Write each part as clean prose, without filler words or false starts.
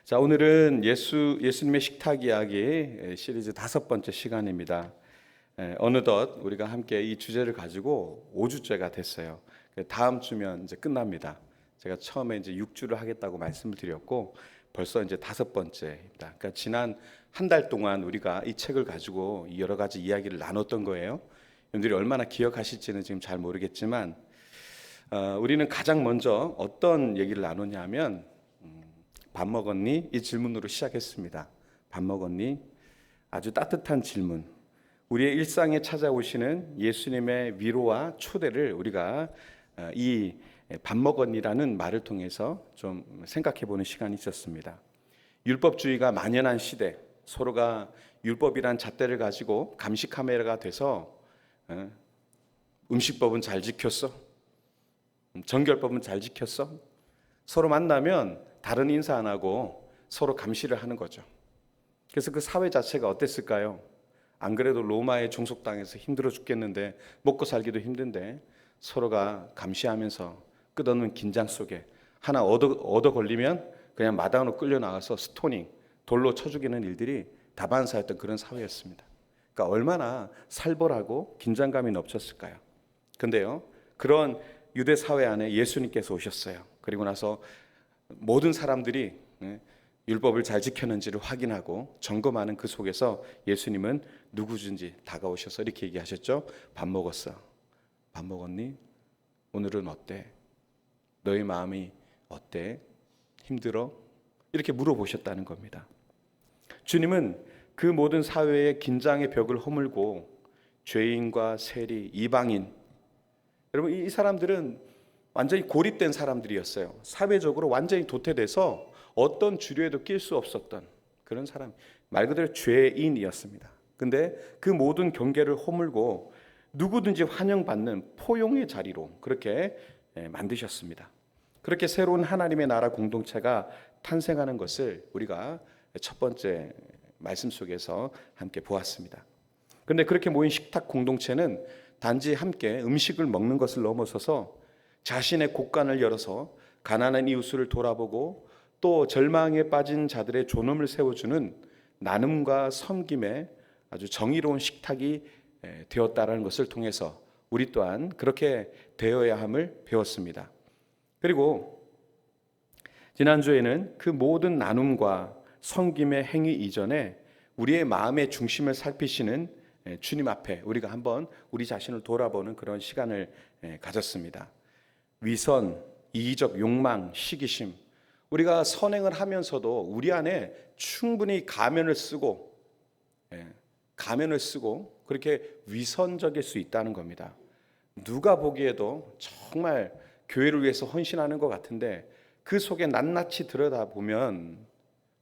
자, 오늘은 예수님의 식탁 이야기 시리즈 5번째 시간입니다. 어느덧 우리가 함께 이 주제를 가지고 5주째가 됐어요. 다음 주면 이제 끝납니다. 제가 처음에 이제 6주를 하겠다고 말씀을 드렸고 벌써 이제 5번째입니다. 그러니까 지난 한 달 동안 우리가 이 책을 가지고 여러 가지 이야기를 나눴던 거예요. 여러분들이 얼마나 기억하실지는 지금 잘 모르겠지만 우리는 가장 먼저 어떤 얘기를 나눴냐면 밥 먹었니? 이 질문으로 시작했습니다. 밥 먹었니? 아주 따뜻한 질문. 우리의 일상에 찾아오시는 예수님의 위로와 초대를 우리가 이 밥 먹었니라는 말을 통해서 좀 생각해 보는 시간이 있었습니다. 율법주의가 만연한 시대, 서로가 율법이란 잣대를 가지고 감시 카메라가 돼서 음식법은 잘 지켰어? 정결법은 잘 지켰어? 서로 만나면 다른 인사 안 하고 서로 감시를 하는 거죠. 그래서 그 사회 자체가 어땠을까요? 안 그래도 로마에 종속당해서 힘들어 죽겠는데 먹고 살기도 힘든데 서로가 감시하면서 끝없는 긴장 속에 하나 얻어 걸리면 그냥 마당으로 끌려 나가서 스토닝, 돌로 쳐 죽이는 일들이 다반사였던 그런 사회였습니다. 그러니까 얼마나 살벌하고 긴장감이 넘쳤을까요? 근데요, 그런 유대 사회 안에 예수님께서 오셨어요. 그리고 나서 모든 사람들이 율법을 잘 지켰는지를 확인하고 점검하는 그 속에서 예수님은 누구든지 다가오셔서 이렇게 얘기하셨죠. 밥 먹었어. 밥 먹었니? 오늘은 어때? 너의 마음이 어때? 힘들어? 이렇게 물어보셨다는 겁니다. 주님은 그 모든 사회의 긴장의 벽을 허물고 죄인과 세리, 이방인, 여러분 이 사람들은 완전히 고립된 사람들이었어요. 사회적으로 완전히 도태돼서 어떤 주류에도 낄 수 없었던 그런 사람, 말 그대로 죄인이었습니다. 근데 그 모든 경계를 허물고 누구든지 환영받는 포용의 자리로 그렇게 만드셨습니다. 그렇게 새로운 하나님의 나라 공동체가 탄생하는 것을 우리가 첫 번째 말씀 속에서 함께 보았습니다. 그런데 그렇게 모인 식탁 공동체는 단지 함께 음식을 먹는 것을 넘어서서 자신의 곳간을 열어서 가난한 이웃을 돌아보고 또 절망에 빠진 자들의 존엄을 세워주는 나눔과 섬김의 아주 정의로운 식탁이 되었다라는 것을 통해서 우리 또한 그렇게 되어야 함을 배웠습니다. 그리고 지난주에는 그 모든 나눔과 섬김의 행위 이전에 우리의 마음의 중심을 살피시는 주님 앞에 우리가 한번 우리 자신을 돌아보는 그런 시간을 가졌습니다. 위선, 이기적 욕망, 시기심, 우리가 선행을 하면서도 우리 안에 충분히 가면을 쓰고 그렇게 위선적일 수 있다는 겁니다. 누가 보기에도 정말 교회를 위해서 헌신하는 것 같은데 그 속에 낱낱이 들여다보면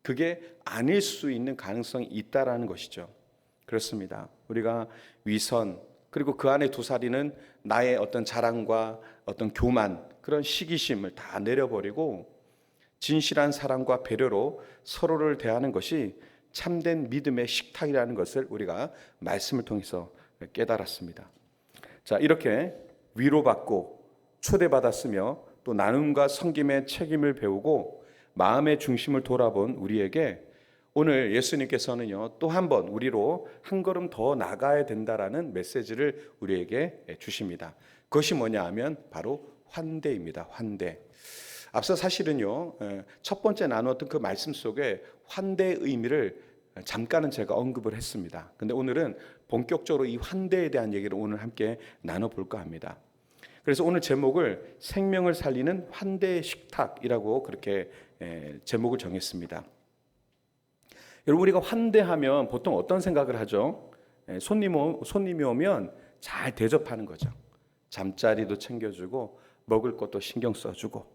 그게 아닐 수 있는 가능성이 있다라는 것이죠. 그렇습니다. 우리가 위선 그리고 그 안에 도사리는 나의 어떤 자랑과 어떤 교만 그런 시기심을 다 내려버리고 진실한 사랑과 배려로 서로를 대하는 것이 참된 믿음의 식탁이라는 것을 우리가 말씀을 통해서 깨달았습니다. 자, 이렇게 위로받고 초대받았으며 또 나눔과 섬김의 책임을 배우고 마음의 중심을 돌아본 우리에게 오늘 예수님께서는요 또 한 번 우리로 한 걸음 더 나가야 된다라는 메시지를 우리에게 주십니다. 그것이 뭐냐 하면 바로 환대입니다. 환대. 앞서 사실은요 첫 번째 나누었던 그 말씀 속에 환대의 의미를 잠깐은 제가 언급을 했습니다. 근데 오늘은 본격적으로 이 환대에 대한 얘기를 오늘 함께 나눠볼까 합니다. 그래서 오늘 제목을 생명을 살리는 환대의 식탁이라고 그렇게 제목을 정했습니다. 여러분 우리가 환대하면 보통 어떤 생각을 하죠? 손님이 오면 잘 대접하는 거죠. 잠자리도 챙겨주고 먹을 것도 신경 써주고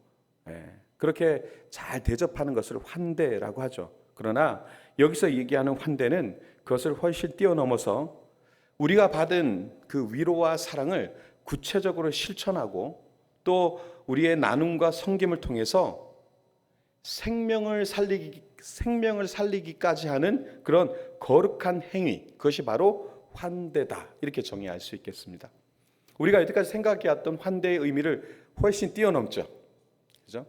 그렇게 잘 대접하는 것을 환대라고 하죠. 그러나 여기서 얘기하는 환대는 그것을 훨씬 뛰어넘어서 우리가 받은 그 위로와 사랑을 구체적으로 실천하고 또 우리의 나눔과 섬김을 통해서 생명을 살리기까지 하는 그런 거룩한 행위, 그것이 바로 환대다 이렇게 정의할 수 있겠습니다. 우리가 여태까지 생각해왔던 환대의 의미를 훨씬 뛰어넘죠. 그죠?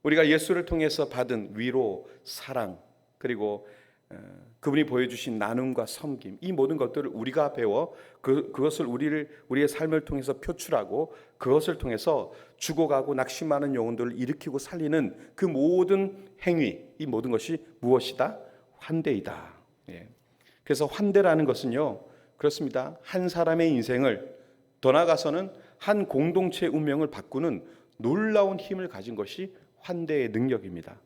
우리가 예수를 통해서 받은 위로, 사랑, 그리고 그분이 보여주신 나눔과 섬김, 이 모든 것들을 우리가 배워 그것을 우리의 삶을 통해서 표출하고 그것을 통해서 죽어가고 낙심하는 영혼들을 일으키고 살리는 그 모든 행위, 이 모든 것이 무엇이다? 환대이다. 예. 그래서 환대라는 것은요, 그렇습니다. 한 사람의 인생을, 더 나아가서는 한 공동체의 운명을 바꾸는 놀라운 힘을 가진 것이 환대의 능력입니다.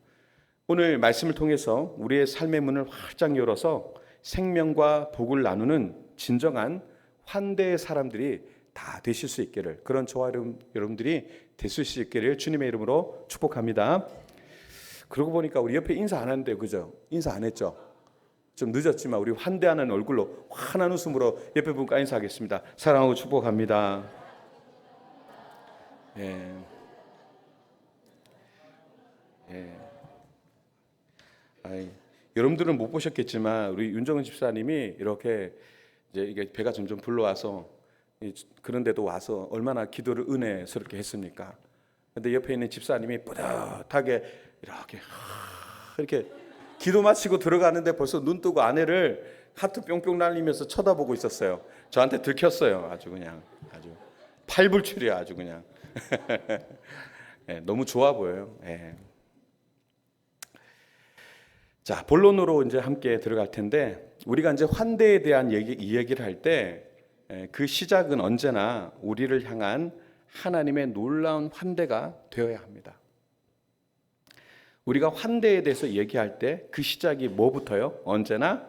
오늘 말씀을 통해서 우리의 삶의 문을 활짝 열어서 생명과 복을 나누는 진정한 환대의 사람들이 다 되실 수 있기를, 그런 저와 여러분들이 되실 수 있기를 주님의 이름으로 축복합니다. 그러고 보니까 우리 옆에 인사 안 하는데, 그죠? 인사 안 했죠? 좀 늦었지만 우리 환대하는 얼굴로 환한 웃음으로 옆에 분과 인사하겠습니다. 사랑하고 축복합니다. 예. 예. 여러분들은 못 보셨겠지만 우리 윤정은 집사님이 이렇게 이제 이게 배가 점점 불러와서, 그런데도 와서 얼마나 기도를 은혜스럽게 했습니까? 근데 옆에 있는 집사님이 뿌듯하게 이렇게 기도 마치고 들어가는데 벌써 눈 뜨고 아내를 하트 뿅뿅 날리면서 쳐다보고 있었어요. 저한테 들켰어요. 아주 그냥 아주 팔불출이야 아주 그냥. 네, 너무 좋아 보여요. 네. 자, 본론으로 이제 함께 들어갈 텐데, 우리가 이제 환대에 대한 이 얘기를 할 때 그 시작은 언제나 우리를 향한 하나님의 놀라운 환대가 되어야 합니다. 우리가 환대에 대해서 얘기할 때 그 시작이 뭐부터요? 언제나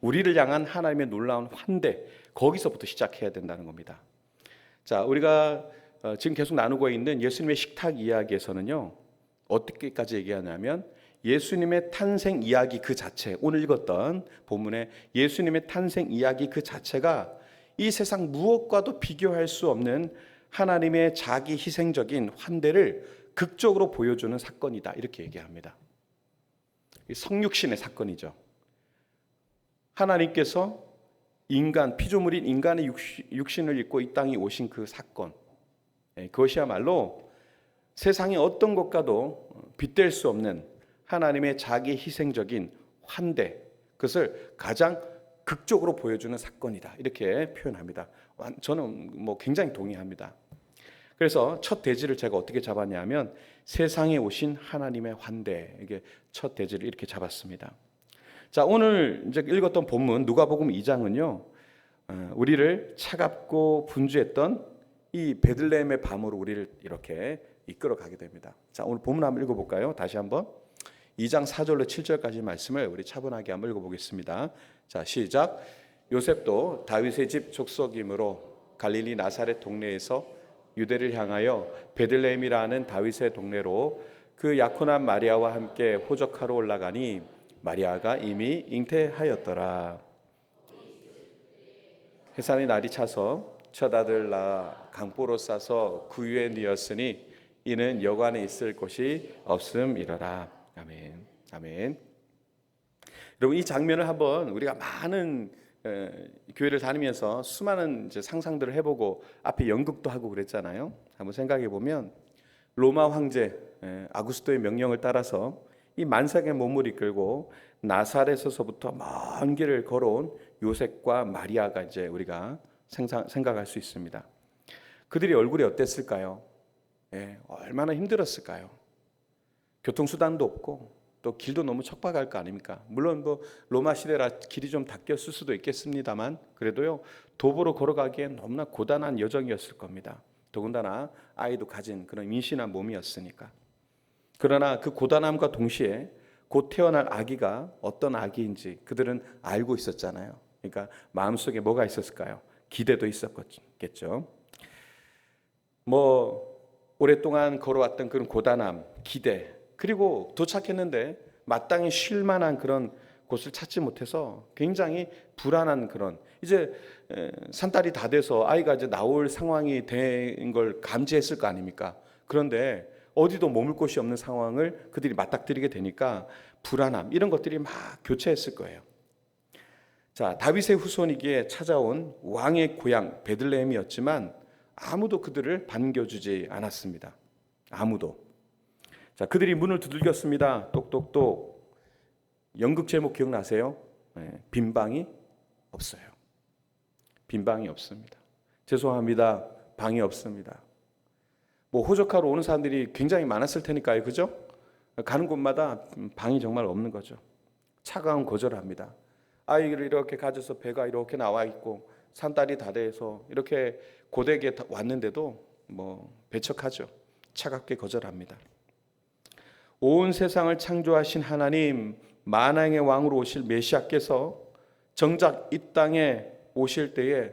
우리를 향한 하나님의 놀라운 환대, 거기서부터 시작해야 된다는 겁니다. 자, 우리가 지금 계속 나누고 있는 예수님의 식탁 이야기에서는요, 어떻게까지 얘기하냐면 예수님의 탄생 이야기 그 자체, 오늘 읽었던 본문의 예수님의 탄생 이야기 그 자체가 이 세상 무엇과도 비교할 수 없는 하나님의 자기 희생적인 환대를 극적으로 보여주는 사건이다, 이렇게 얘기합니다. 성육신의 사건이죠. 하나님께서 인간, 피조물인 인간의 육신을 입고 이 땅에 오신 그 사건, 그것이야말로 세상의 어떤 것과도 빗댈 수 없는 하나님의 자기 희생적인 환대, 그것을 가장 극적으로 보여주는 사건이다, 이렇게 표현합니다. 저는 굉장히 동의합니다. 그래서 첫 대지를 제가 어떻게 잡았냐면 세상에 오신 하나님의 환대, 이게 첫 대지를 이렇게 잡았습니다. 자, 오늘 이제 읽었던 본문 누가복음 2장은요, 우리를 차갑고 분주했던 이 베들레헴의 밤으로 우리를 이렇게 이끌어 가게 됩니다. 자, 오늘 본문 한번 읽어볼까요? 다시 한번 2장 4절로 7절까지 말씀을 우리 차분하게 한번 읽어보겠습니다. 자, 시작. 요셉도 다윗의 집 족속이므로 갈릴리 나사렛 동네에서 유대를 향하여 베들레헴이라는 다윗의 동네로 그 약혼한 마리아와 함께 호적하러 올라가니 마리아가 이미 잉태하였더라. 해산의 날이 차서 첫 아들 낳아 강보로 싸서 구유에 뉘었으니 이는 여관에 있을 곳이 없음이러라. 아멘. 아멘. 여러분, 이 장면을 한번 우리가 많은 교회를 다니면서 수많은 이제 상상들을 해보고 앞에 연극도 하고 그랬잖아요. 한번 생각해 보면 로마 황제 아구스토의 명령을 따라서 이 만삭의 몸을 이끌고 나사렛에서부터 먼 길을 걸어온 요셉과 마리아가 이제 우리가 생각할 수 있습니다. 그들이 얼굴이 어땠을까요? 얼마나 힘들었을까요? 교통수단도 없고 또 길도 너무 척박할 거 아닙니까? 물론 로마 시대라 길이 좀 닦였을 수도 있겠습니다만 그래도요, 도보로 걸어가기엔 너무나 고단한 여정이었을 겁니다. 더군다나 아이도 가진 그런 임신한 몸이었으니까. 그러나 그 고단함과 동시에 곧 태어날 아기가 어떤 아기인지 그들은 알고 있었잖아요. 그러니까 마음속에 뭐가 있었을까요? 기대도 있었겠죠. 오랫동안 걸어왔던 그런 고단함, 기대, 그리고 도착했는데 마땅히 쉴 만한 그런 곳을 찾지 못해서 굉장히 불안한 그런, 이제 산딸이 다 돼서 아이가 이제 나올 상황이 된 걸 감지했을 거 아닙니까? 그런데 어디도 머물 곳이 없는 상황을 그들이 맞닥뜨리게 되니까 불안함, 이런 것들이 막 교차했을 거예요. 자, 다윗의 후손이기에 찾아온 왕의 고향 베들레헴이었지만 아무도 그들을 반겨주지 않았습니다. 아무도. 자, 그들이 문을 두들겼습니다. 똑똑똑. 연극 제목 기억나세요? 빈 방이 없어요. 빈 방이 없습니다. 죄송합니다. 방이 없습니다. 뭐 호적하러 오는 사람들이 굉장히 많았을 테니까요. 그죠? 가는 곳마다 방이 정말 없는 거죠. 차가운 거절을 합니다. 아이를 이렇게 가져서 배가 이렇게 나와 있고 산딸이 다 돼서 이렇게 고되게 왔는데도 뭐 배척하죠. 차갑게 거절합니다. 온 세상을 창조하신 하나님, 만왕의 왕으로 오실 메시아께서 정작 이 땅에 오실 때에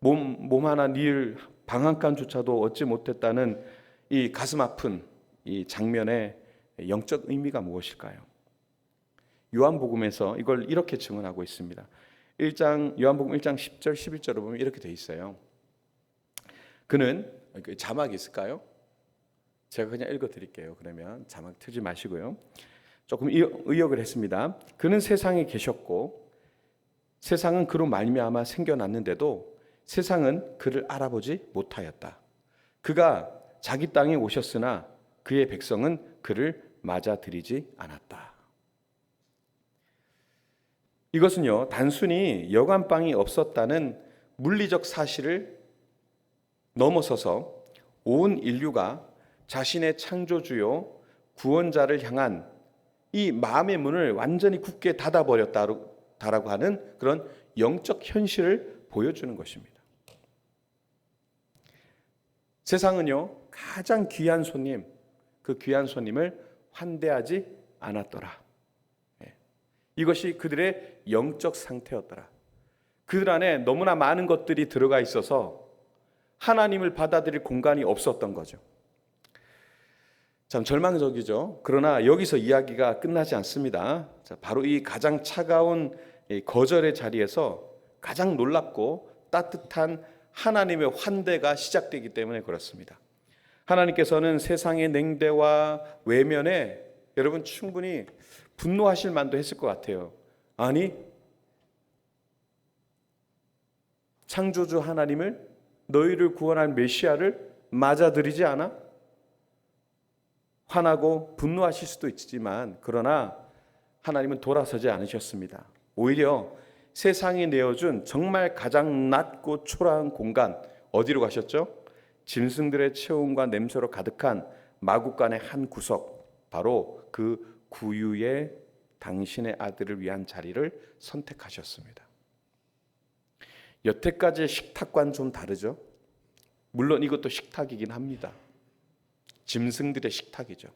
몸 하나 닐 방 한 칸조차도 얻지 못했다는 이 가슴 아픈 이 장면의 영적 의미가 무엇일까요? 요한복음에서 이걸 이렇게 증언하고 있습니다. 요한복음 1장 10절 11절을 보면 이렇게 돼 있어요. 그는, 자막이 있을까요? 제가 그냥 읽어드릴게요. 그러면 자막 틀지 마시고요. 조금 의역을 했습니다. 그는 세상에 계셨고 세상은 그로 말미암아 생겨났는데도 세상은 그를 알아보지 못하였다. 그가 자기 땅에 오셨으나 그의 백성은 그를 맞아들이지 않았다. 이것은요, 단순히 여관방이 없었다는 물리적 사실을 넘어서서 온 인류가 자신의 창조주요 구원자를 향한 이 마음의 문을 완전히 굳게 닫아버렸다라고 하는 그런 영적 현실을 보여주는 것입니다. 세상은요, 가장 귀한 손님, 그 귀한 손님을 환대하지 않았더라. 이것이 그들의 영적 상태였더라. 그들 안에 너무나 많은 것들이 들어가 있어서 하나님을 받아들일 공간이 없었던 거죠. 참 절망적이죠. 그러나 여기서 이야기가 끝나지 않습니다. 바로 이 가장 차가운 거절의 자리에서 가장 놀랍고 따뜻한 하나님의 환대가 시작되기 때문에 그렇습니다. 하나님께서는 세상의 냉대와 외면에 여러분 충분히 분노하실 만도 했을 것 같아요. 아니, 창조주 하나님을, 너희를 구원할 메시아를 맞아들이지 않아? 화나고 분노하실 수도 있지만 그러나 하나님은 돌아서지 않으셨습니다. 오히려 세상이 내어준 정말 가장 낮고 초라한 공간, 어디로 가셨죠? 짐승들의 체온과 냄새로 가득한 마구간의 한 구석, 바로 그 구유의 당신의 아들을 위한 자리를 선택하셨습니다. 여태까지의 식탁과는 좀 다르죠. 물론 이것도 식탁이긴 합니다. 짐승들의 식탁이죠.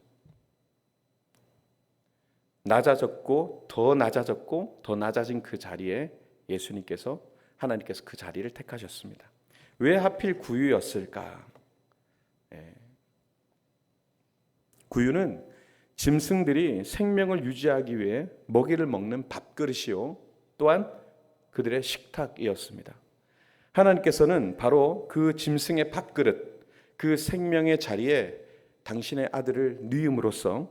낮아졌고 더 낮아졌고 더 낮아진 그 자리에 예수님께서, 하나님께서 그 자리를 택하셨습니다. 왜 하필 구유였을까? 구유는 짐승들이 생명을 유지하기 위해 먹이를 먹는 밥그릇이요, 또한 그들의 식탁이었습니다. 하나님께서는 바로 그 짐승의 밥그릇, 그 생명의 자리에 당신의 아들을 뉘음으로써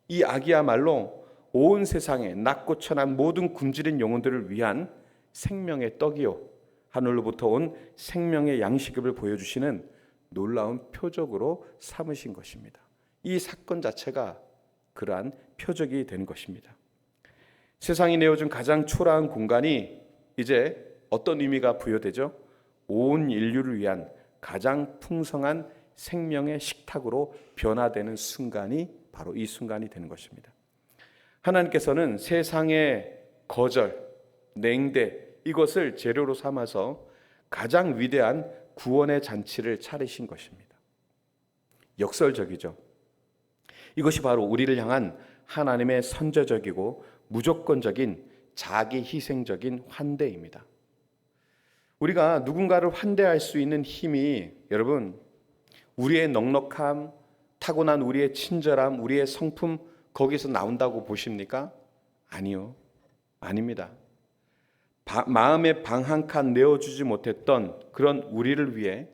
이 아기야말로 온 세상에 낮고 천한 모든 굶주린 영혼들을 위한 생명의 떡이요, 하늘로부터 온 생명의 양식을 보여주시는 놀라운 표적으로 삼으신 것입니다. 이 사건 자체가 그러한 표적이 된 것입니다. 세상이 내어준 가장 초라한 공간이 이제 어떤 의미가 부여되죠? 온 인류를 위한 가장 풍성한 생명의 식탁으로 변화되는 순간이 바로 이 순간이 되는 것입니다. 하나님께서는 세상의 거절, 냉대, 이것을 재료로 삼아서 가장 위대한 구원의 잔치를 차리신 것입니다. 역설적이죠. 이것이 바로 우리를 향한 하나님의 선제적이고 무조건적인 자기 희생적인 환대입니다. 우리가 누군가를 환대할 수 있는 힘이, 여러분, 우리의 넉넉함, 타고난 우리의 친절함, 우리의 성품, 거기서 나온다고 보십니까? 아니요, 아닙니다. 마음의 방 한 칸 내어주지 못했던 그런 우리를 위해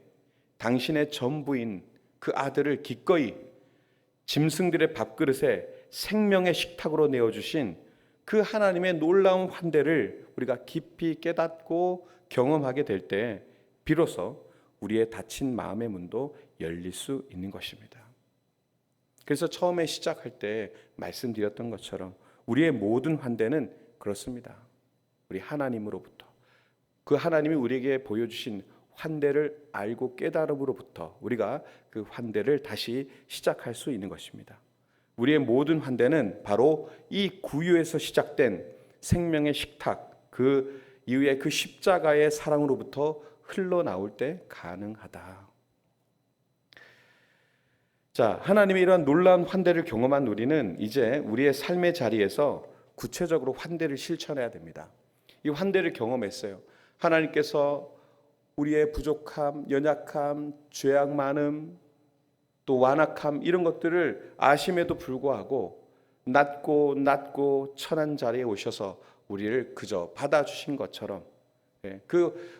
당신의 전부인 그 아들을 기꺼이 짐승들의 밥그릇에 생명의 식탁으로 내어주신 그 하나님의 놀라운 환대를 우리가 깊이 깨닫고 경험하게 될 때 비로소 우리의 닫힌 마음의 문도 열릴 수 있는 것입니다. 그래서 처음에 시작할 때 말씀드렸던 것처럼 우리의 모든 환대는 그렇습니다. 우리 하나님으로부터, 그 하나님이 우리에게 보여주신 환대를 알고 깨달음으로부터 우리가 그 환대를 다시 시작할 수 있는 것입니다. 우리의 모든 환대는 바로 이 구유에서 시작된 생명의 식탁, 그 이후에 그 십자가의 사랑으로부터 흘러나올 때 가능하다. 자, 하나님의 이러한 놀라운 환대를 경험한 우리는 이제 우리의 삶의 자리에서 구체적으로 환대를 실천해야 됩니다. 이 환대를 경험했어요. 하나님께서 우리의 부족함, 연약함, 죄악 많음, 또 완악함 이런 것들을 아심에도 불구하고 낮고 천한 자리에 오셔서 우리를 그저 받아주신 것처럼,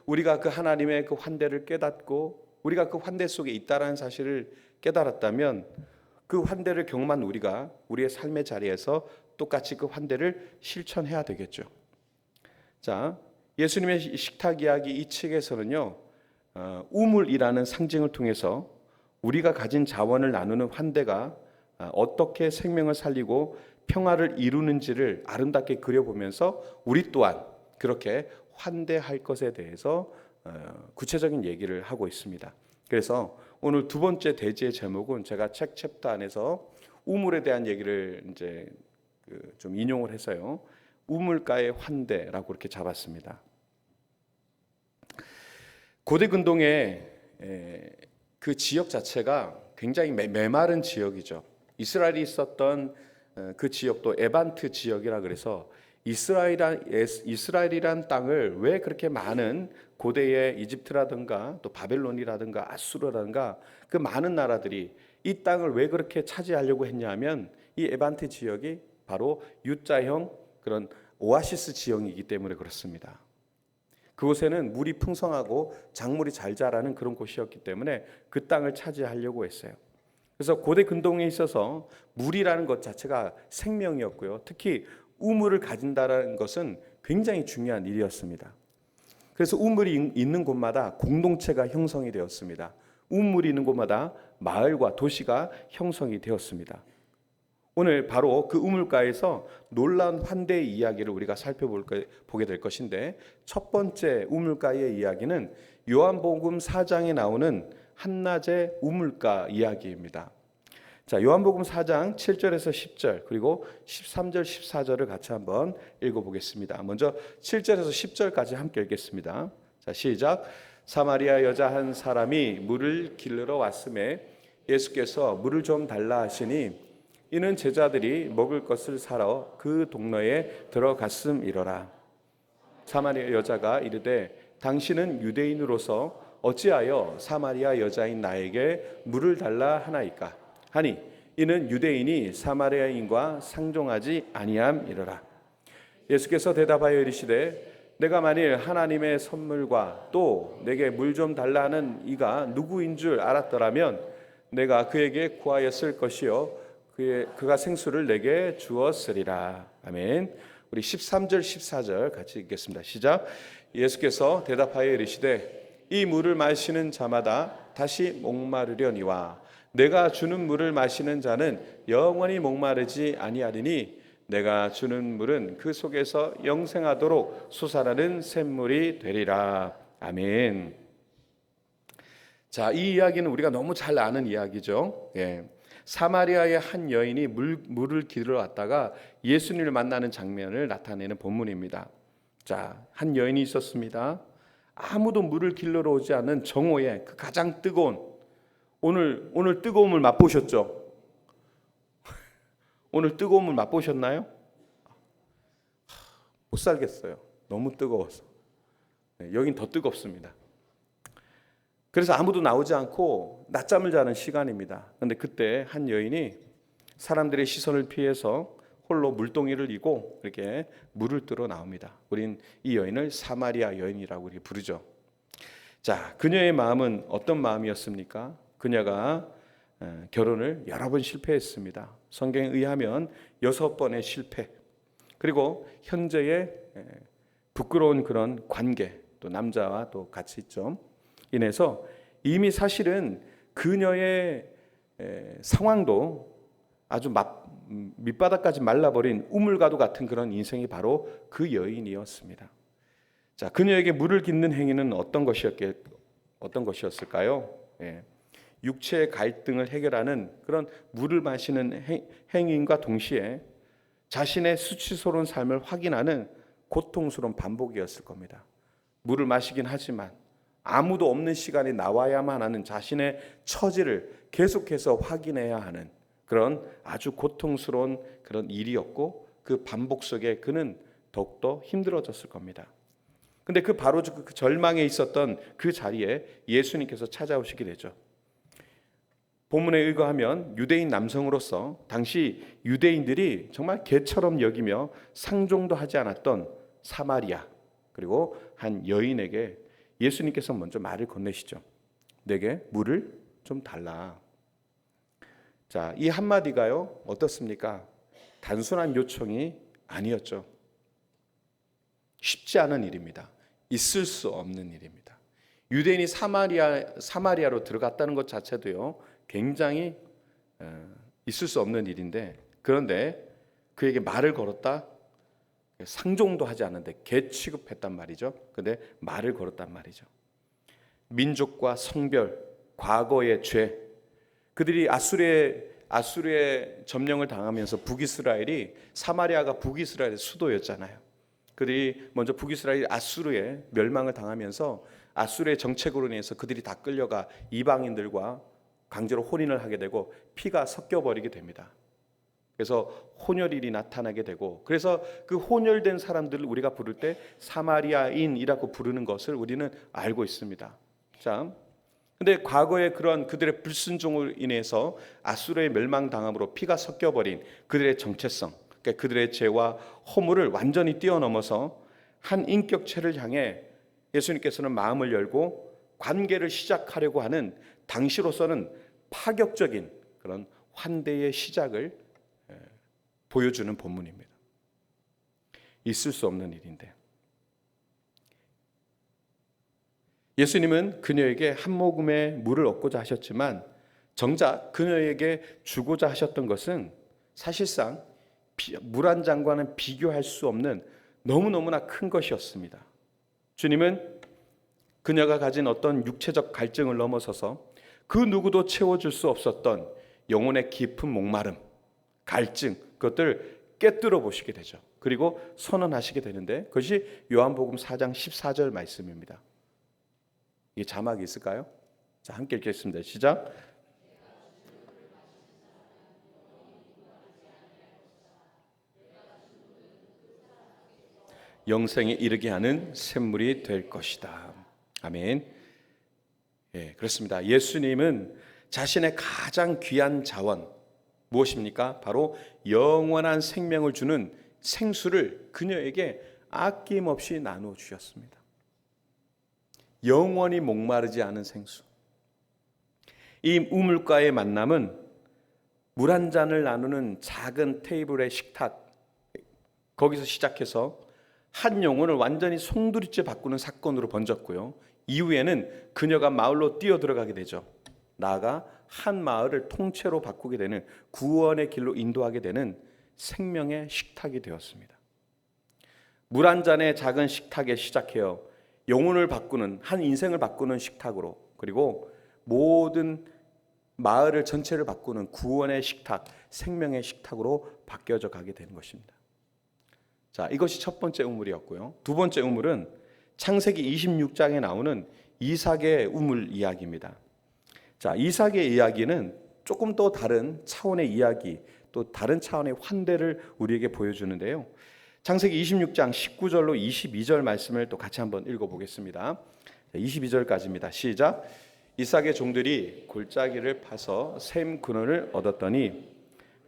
우리가 그 하나님의 그 환대를 깨닫고 우리가 그 환대 속에 있다라는 사실을 깨달았다면 그 환대를 경험한 우리가 우리의 삶의 자리에서 똑같이 그 환대를 실천해야 되겠죠. 자, 예수님의 식탁 이야기 이 책에서는요, 우물이라는 상징을 통해서 우리가 가진 자원을 나누는 환대가 어떻게 생명을 살리고 평화를 이루는지를 아름답게 그려보면서 우리 또한 그렇게 환대할 것에 대해서 구체적인 얘기를 하고 있습니다. 그래서 오늘 두 번째 대지의 제목은 제가 책 챕터 안에서 우물에 대한 얘기를 이제 좀 인용을 해서요, 우물가의 환대라고 이렇게 잡았습니다. 고대 근동의 그 지역 자체가 굉장히 메마른 지역이죠. 이스라엘이 있었던 그 지역도 에반트 지역이라 그래서 이스라엘이란 땅을 왜 그렇게 많은 고대의 이집트라든가 또 바벨론이라든가 아수르라든가 그 많은 나라들이 이 땅을 왜 그렇게 차지하려고 했냐면 이 에반트 지역이 바로 U자형 그런 오아시스 지형이기 때문에 그렇습니다. 그곳에는 물이 풍성하고 작물이 잘 자라는 그런 곳이었기 때문에 그 땅을 차지하려고 했어요. 그래서 고대 근동에 있어서 물이라는 것 자체가 생명이었고요. 특히 우물을 가진다는 것은 굉장히 중요한 일이었습니다. 그래서 우물이 있는 곳마다 공동체가 형성이 되었습니다. 우물이 있는 곳마다 마을과 도시가 형성이 되었습니다. 오늘 바로 그 우물가에서 놀라운 환대의 이야기를 우리가 살펴보게 될 것인데, 첫 번째 우물가의 이야기는 요한복음 4장에 나오는 한낮의 우물가 이야기입니다. 자, 요한복음 4장 7절에서 10절 그리고 13절 14절을 같이 한번 읽어보겠습니다. 먼저 7절에서 10절까지 함께 읽겠습니다. 자, 시작. 사마리아 여자 한 사람이 물을 길르러 왔음에 예수께서 물을 좀 달라 하시니 이는 제자들이 먹을 것을 사러 그 동네에 들어갔음이러라. 사마리아 여자가 이르되 당신은 유대인으로서 어찌하여 사마리아 여자인 나에게 물을 달라 하나이까 하니 이는 유대인이 사마리아인과 상종하지 아니함이러라. 예수께서 대답하여 이르시되 내가 만일 하나님의 선물과 또 내게 물 좀 달라 하는 이가 누구인 줄 알았더라면 내가 그에게 구하였을 것이요 그가 생수를 내게 주었으리라. 아멘. 우리 13절 14절 같이 읽겠습니다. 시작. 예수께서 대답하여 이르시되 이 물을 마시는 자마다 다시 목마르려니와 내가 주는 물을 마시는 자는 영원히 목마르지 아니하리니 내가 주는 물은 그 속에서 영생하도록 솟아나는 샘물이 되리라. 아멘. 자, 이 이야기는 우리가 너무 잘 아는 이야기죠. 사마리아의 한 여인이 물을 길러 왔다가 예수님을 만나는 장면을 나타내는 본문입니다. 자, 한 여인이 있었습니다. 아무도 물을 길러러 오지 않은 정오에 그 가장 뜨거운 오늘 뜨거움을 맛보셨죠? 오늘 뜨거움을 맛보셨나요? 못 살겠어요. 너무 뜨거워서. 여긴 더 뜨겁습니다. 그래서 아무도 나오지 않고 낮잠을 자는 시간입니다. 그런데 그때 한 여인이 사람들의 시선을 피해서 홀로 물동이를 이고 이렇게 물을 뜨러 나옵니다. 우린 이 여인을 사마리아 여인이라고 이렇게 부르죠. 자, 그녀의 마음은 어떤 마음이었습니까? 그녀가 결혼을 여러 번 실패했습니다. 성경에 의하면 6번의 실패, 그리고 현재의 부끄러운 그런 관계, 또 남자와 또 같이 있죠. 인해서 이미 사실은 그녀의 상황도 아주 밑바닥까지 말라버린 우물가도 같은 그런 인생이 바로 그 여인이었습니다. 자, 그녀에게 물을 깃는 행위는 어떤 것이었을까요? 예. 육체의 갈등을 해결하는 그런 물을 마시는 행위인과 동시에 자신의 수치스러운 삶을 확인하는 고통스러운 반복이었을 겁니다. 물을 마시긴 하지만 아무도 없는 시간에 나와야만 하는 자신의 처지를 계속해서 확인해야 하는 그런 아주 고통스러운 그런 일이었고, 그 반복 속에 그는 더욱더 힘들어졌을 겁니다. 근데 바로 그 절망에 있었던 그 자리에 예수님께서 찾아오시게 되죠. 본문에 의거하면 유대인 남성으로서 당시 유대인들이 정말 개처럼 여기며 상종도 하지 않았던 사마리아, 그리고 한 여인에게 예수님께서 먼저 말을 건네시죠. 내게 물을 좀 달라. 자, 이 한마디가요, 어떻습니까? 단순한 요청이 아니었죠. 쉽지 않은 일입니다. 있을 수 없는 일입니다. 유대인이 사마리아로 들어갔다는 것 자체도요, 굉장히 있을 수 없는 일인데, 그런데 그에게 말을 걸었다? 상종도 하지 않는데 개 취급했단 말이죠. 그런데 말을 걸었단 말이죠. 민족과 성별, 과거의 죄, 그들이 아수르의 점령을 당하면서 북이스라엘이, 사마리아가 북이스라엘의 수도였잖아요. 그들이 먼저 북이스라엘이 아수르의 멸망을 당하면서 아수르의 정책으로 인해서 그들이 다 끌려가 이방인들과 강제로 혼인을 하게 되고 피가 섞여버리게 됩니다. 그래서 혼혈일이 나타나게 되고, 그래서 그 혼혈된 사람들을 우리가 부를 때 사마리아인이라고 부르는 것을 우리는 알고 있습니다. 자, 근데 과거에 그런 그들의 불순종으로 인해서 아수르의 멸망당함으로 피가 섞여버린 그들의 정체성, 그러니까 그들의 죄와 허물을 완전히 뛰어넘어서 한 인격체를 향해 예수님께서는 마음을 열고 관계를 시작하려고 하는, 당시로서는 파격적인 그런 환대의 시작을 보여주는 본문입니다. 있을 수 없는 일인데, 예수님은 그녀에게 한 모금의 물을 얻고자 하셨지만 정작 그녀에게 주고자 하셨던 것은 사실상 물 한 잔과는 비교할 수 없는 너무너무나 큰 것이었습니다. 주님은 그녀가 가진 어떤 육체적 갈증을 넘어서서 그 누구도 채워줄 수 없었던 영혼의 깊은 목마름, 갈증, 그것들 깨뜨려 보시게 되죠. 그리고 선언하시게 되는데, 그것이 요한복음 4장 14절 말씀입니다. 이게 자막이 있을까요? 자, 함께 읽겠습니다. 시작. 영생에 이르게 하는 샘물이 될 것이다. 아멘. 예, 그렇습니다. 예수님은 자신의 가장 귀한 자원, 무엇입니까? 바로 영원한 생명을 주는 생수를 그녀에게 아낌없이 나누어 주셨습니다. 영원히 목마르지 않은 생수. 이 우물가의 만남은 물 한 잔을 나누는 작은 테이블의 식탁, 거기서 시작해서 한 영혼을 완전히 송두리째 바꾸는 사건으로 번졌고요. 이후에는 그녀가 마을로 뛰어들어가게 되죠. 나아가 한 마을을 통째로 바꾸게 되는, 구원의 길로 인도하게 되는 생명의 식탁이 되었습니다. 물 한 잔의 작은 식탁에 시작해요. 영혼을 바꾸는, 한 인생을 바꾸는 식탁으로, 그리고 모든 마을을 전체를 바꾸는 구원의 식탁, 생명의 식탁으로 바뀌어져 가게 되는 것입니다. 자, 이것이 첫 번째 우물이었고요. 두 번째 우물은 창세기 26장에 나오는 이삭의 우물 이야기입니다. 자, 이삭의 이야기는 조금 더 다른 차원의 이야기, 또 다른 차원의 환대를 우리에게 보여주는데요. 창세기 26장 19절로 22절 말씀을 또 같이 한번 읽어보겠습니다. 22절까지입니다. 시작. 이삭의 종들이 골짜기를 파서 샘 근원을 얻었더니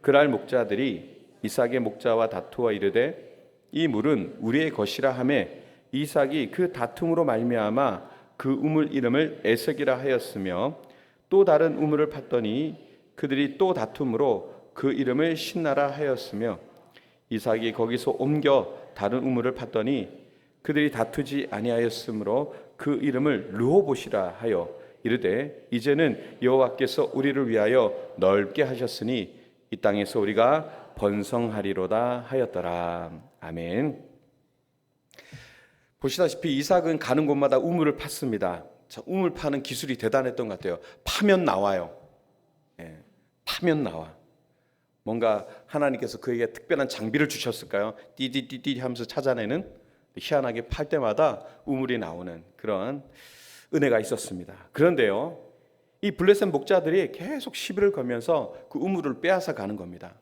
그날 목자들이 이삭의 목자와 다투어 이르되 이 물은 우리의 것이라 하며 이삭이 그 다툼으로 말미암아 그 우물 이름을 에색이라 하였으며 또 다른 우물을 팠더니 그들이 또 다툼으로 그 이름을 신나라 하였으며 이삭이 거기서 옮겨 다른 우물을 팠더니 그들이 다투지 아니하였으므로 그 이름을 르호봇이라 하여 이르되 이제는 여호와께서 우리를 위하여 넓게 하셨으니 이 땅에서 우리가 번성하리로다 하였더라. 아멘. 보시다시피 이삭은 가는 곳마다 우물을 팠습니다. 자, 우물 파는 기술이 대단했던 것 같아요. 파면 나와요. 예, 파면 나와. 뭔가 하나님께서 그에게 특별한 장비를 주셨을까요? 띠디띠디 하면서 찾아내는, 희한하게 팔 때마다 우물이 나오는 그런 은혜가 있었습니다. 그런데요, 이 블레셋 목자들이 계속 시비를 걸면서 그 우물을 빼앗아 가는 겁니다.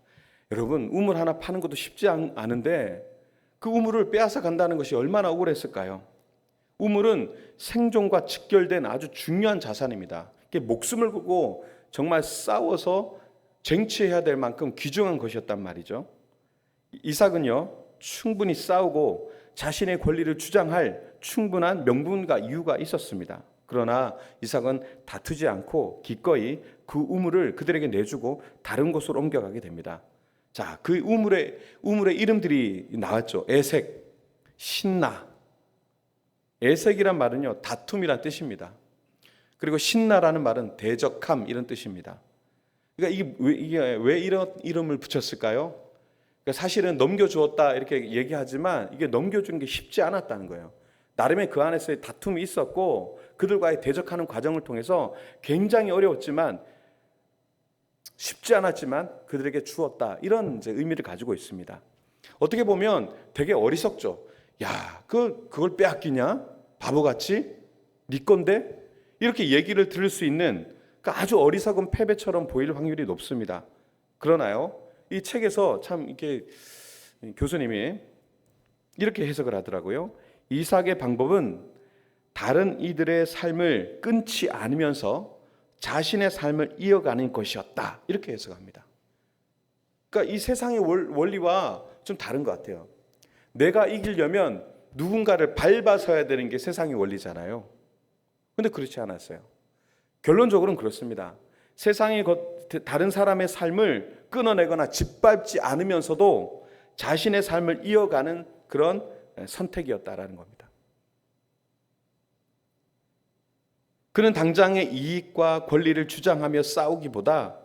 여러분, 우물 하나 파는 것도 쉽지 않은데 그 우물을 빼앗아 간다는 것이 얼마나 억울했을까요? 우물은 생존과 직결된 아주 중요한 자산입니다. 목숨을 걸고 정말 싸워서 쟁취해야 될 만큼 귀중한 것이었단 말이죠. 이삭은요, 충분히 싸우고 자신의 권리를 주장할 충분한 명분과 이유가 있었습니다. 그러나 이삭은 다투지 않고 기꺼이 그 우물을 그들에게 내주고 다른 곳으로 옮겨가게 됩니다. 자, 그 우물의 이름들이 나왔죠. 에색, 신나. 에색이란 말은요, 다툼이란 뜻입니다. 그리고 신나라는 말은 대적함, 이런 뜻입니다. 그러니까 이게 왜 이런 이름을 붙였을까요? 그러니까 사실은 넘겨주었다 이렇게 얘기하지만 이게 넘겨준 게 쉽지 않았다는 거예요. 나름의 그 안에서의 다툼이 있었고 그들과의 대적하는 과정을 통해서 굉장히 어려웠지만, 쉽지 않았지만 그들에게 주었다, 이런 이제 의미를 가지고 있습니다. 어떻게 보면 되게 어리석죠. 야, 그걸 빼앗기냐? 바보같이? 네 건데? 이렇게 얘기를 들을 수 있는 아주 어리석은 패배처럼 보일 확률이 높습니다. 그러나요, 이 책에서 참 이렇게 교수님이 이렇게 해석을 하더라고요. 이삭의 방법은 다른 이들의 삶을 끊지 않으면서 자신의 삶을 이어가는 것이었다, 이렇게 해석합니다. 그러니까 이 세상의 원리와 좀 다른 것 같아요. 내가 이기려면 누군가를 밟아서야 되는 게 세상의 원리잖아요. 근데 그렇지 않았어요. 결론적으로는 그렇습니다. 세상의 다른 사람의 삶을 끊어내거나 짓밟지 않으면서도 자신의 삶을 이어가는 그런 선택이었다라는 겁니다. 그는 당장의 이익과 권리를 주장하며 싸우기보다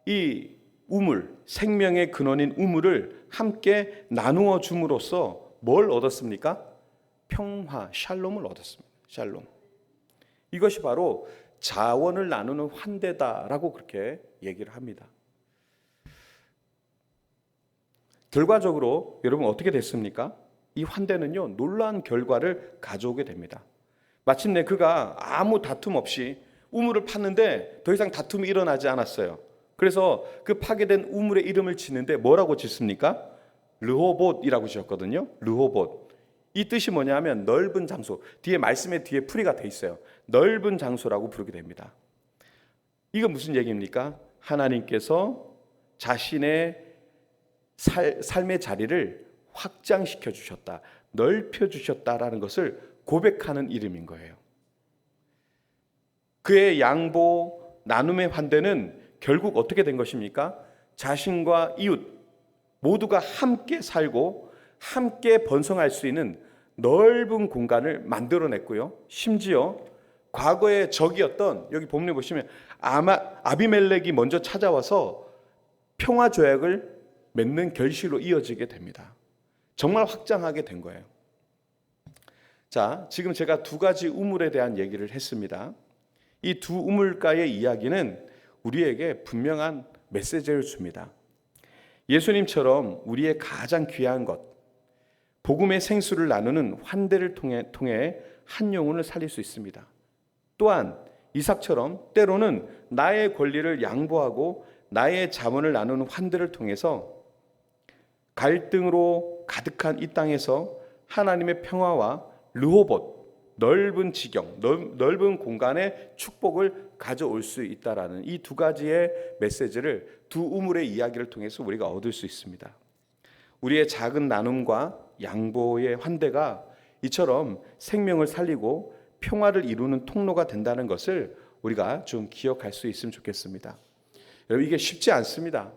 이 우물, 생명의 근원인 우물을 함께 나누어 줌으로써 뭘 얻었습니까? 평화, 샬롬을 얻었습니다. 샬롬. 이것이 바로 자원을 나누는 환대다라고 그렇게 얘기를 합니다. 결과적으로 여러분 어떻게 됐습니까? 이 환대는요, 놀라운 결과를 가져오게 됩니다. 마침내 그가 아무 다툼 없이 우물을 팠는데 더 이상 다툼이 일어나지 않았어요. 그래서 그 파괴된 우물의 이름을 짓는데 뭐라고 짓습니까? 르호봇이라고 지었거든요. 르호봇. 이 뜻이 뭐냐면 넓은 장소. 뒤에 말씀의 뒤에 풀이가 돼 있어요. 넓은 장소라고 부르게 됩니다. 이거 무슨 얘기입니까? 하나님께서 자신의 삶의 자리를 확장시켜 주셨다, 넓혀 주셨다라는 것을 고백하는 이름인 거예요. 그의 양보, 나눔의 환대는 결국 어떻게 된 것입니까? 자신과 이웃 모두가 함께 살고 함께 번성할 수 있는 넓은 공간을 만들어냈고요. 심지어 과거의 적이었던, 여기 본문에 보시면 아비멜렉이 먼저 찾아와서 평화 조약을 맺는 결실로 이어지게 됩니다. 정말 확장하게 된 거예요. 자, 지금 제가 두 가지 우물에 대한 얘기를 했습니다. 이 두 우물가의 이야기는 우리에게 분명한 메시지를 줍니다. 예수님처럼 우리의 가장 귀한 것, 복음의 생수를 나누는 환대를 통해 한 영혼을 살릴 수 있습니다. 또한 이삭처럼 때로는 나의 권리를 양보하고 나의 자원을 나누는 환대를 통해서 갈등으로 가득한 이 땅에서 하나님의 평화와 르호봇, 넓은 지경, 넓은 공간의 축복을 가져올 수 있다라는 이 두 가지의 메시지를 두 우물의 이야기를 통해서 우리가 얻을 수 있습니다. 우리의 작은 나눔과 양보의 환대가 이처럼 생명을 살리고 평화를 이루는 통로가 된다는 것을 우리가 좀 기억할 수 있으면 좋겠습니다. 여러분, 이게 쉽지 않습니다.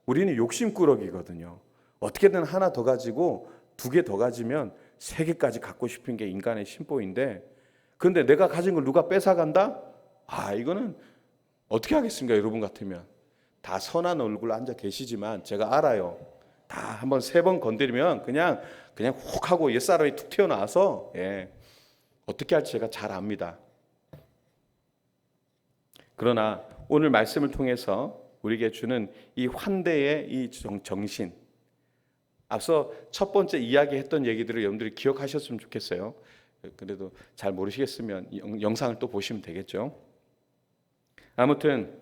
우리는 욕심꾸러기거든요. 어떻게든 하나 더 가지고 두 개 더 가지면 세 개까지 갖고 싶은 게 인간의 심보인데, 그런데 내가 가진 걸 누가 뺏어간다? 이거는 어떻게 하겠습니까? 여러분 같으면 다 선한 얼굴로 앉아 계시지만 제가 알아요. 다 한번 3번 건드리면 그냥 훅 하고 옛사람이 툭 튀어나와서 어떻게 할지 제가 잘 압니다. 그러나 오늘 말씀을 통해서 우리에게 주는 이 환대의 이 정신, 앞서 첫 번째 이야기했던 얘기들을 여러분들이 기억하셨으면 좋겠어요. 그래도 잘 모르시겠으면 영상을 또 보시면 되겠죠. 아무튼